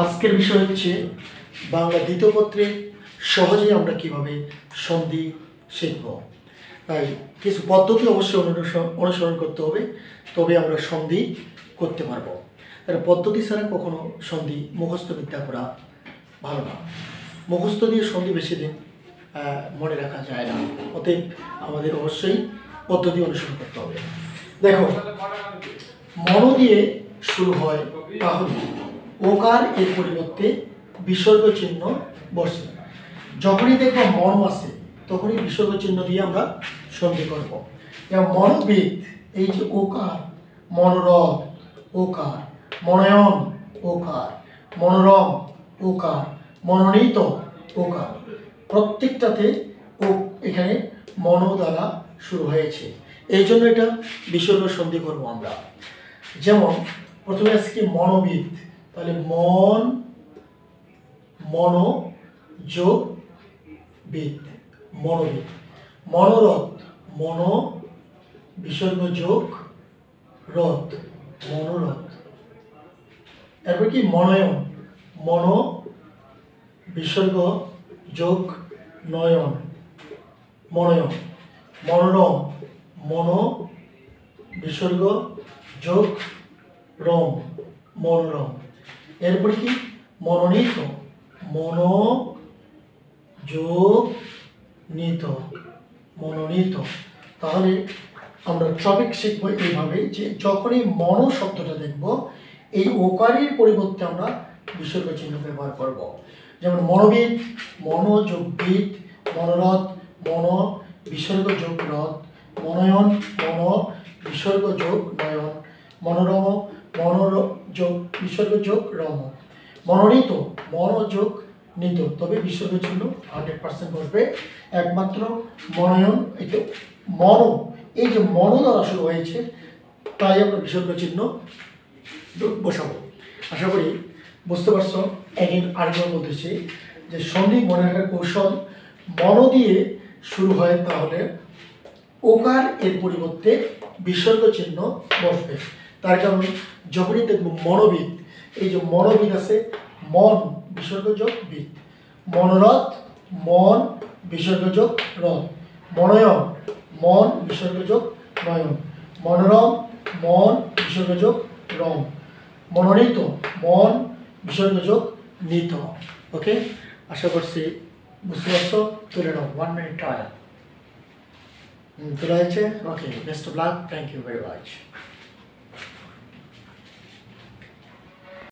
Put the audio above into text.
আজকের বিষয় হচ্ছে বাংলা দ্বিতীয় পত্রে সহজেই আমরা কিভাবে সন্ধি শিখব। তাই কিছু পদ্ধতি অবশ্যই অনুসরণ করতে হবে, তবে আমরা সন্ধি করতে পারবো। তার পদ্ধতি ছাড়া কখনো সন্ধি মুখস্থ বিদ্যা করা ভালো না। মুখস্থ দিয়ে সন্ধি বেশি দিন মনে রাখা যায় না, অতএব আমাদের অবশ্যই পদ্ধতি অনুসরণ করতে হবে। দেখো, মন দিয়ে শুরু হয় তাহলে ওকার এর পরিবর্তে বিসর্গ চিহ্ন বসে। যখনই দেখবো মন আছে তখনই বিসর্গ চিহ্ন দিয়ে আমরা সন্ধি করব। যেমন মনোবিদ, এই যে ওকার, মনোরথ ওকার, মনয়ন ওকার, মনোরম ওকার, মনোনীত ওকার, প্রত্যেকটাতে ও এখানে মন দ্বারা শুরু হয়েছে, এই জন্য এটা বিসর্গ সন্ধি করব আমরা। যেমন প্রথমে আছে কি মনোবিদ, তাহলে মন মন যোগ বিদ, মনোবিদ। মনোরথ, মন বিসর্গ যোগ রথ, মনোরথ। এরপর কি মনয়ন, মন বিসর্গ যোগ নয়ন, মনয়ন। মনোরম, মন বিসর্গ যোগ রম, মনোরম। এরপরে কি মনোনীত, মন যোগ নিত, মনোনীত। তাহলে আমরা টপিক শিখব এইভাবে যে যখনই মন শব্দটা দেখব এই ওকারের পরিবর্তে আমরা বিসর্গ চিহ্ন ব্যবহার করব। যেমন মনোবিদ, মন যোগ বিদ, মনোরথ, মন বিসর্গ যোগ রথ, মনয়ন, মন বিসর্গ যোগ নয়ন, মনোরম, মন যোগ বিসর্গ যোগ রম, মনোনীত, মন যোগ নিত, তবে বিসর্গ চিহ্ন 100% বসবে। একমাত্র মনয়ন, এই তো মন, এই যে মন দ্বারা শুরু হয়েছে তাই আমরা বিসর্গ চিহ্ন বসাবো। আশা করি বুঝতে পারছো। এখন আরেকবার বলতেছি যে সন্ধি মনে রাখার কৌশল, মন দিয়ে শুরু হয় তাহলে ওকার এর পরিবর্তে বিসর্গ চিহ্ন বসবে। তার কারণ যখনই দেখবো মনোবিদ, এই যে মনোবিদ আছে, মন বিসর্গ যোগ বিদ, মনোরথ, মন বিসর্গ যোগ রথ, মনয়ন, মন বিসর্গ যোগ নয়ন, মনোরম, মন বিসর্গ যোগ রম, মনোনীত, মন বিসর্গ যোগ নিত। ওকে, আশা করছি বুঝতে পারছো। তুলে নাও, 1 মিনিট ট্রায়াল। তোলা হয়েছে? Okay, best of luck, thank you very much.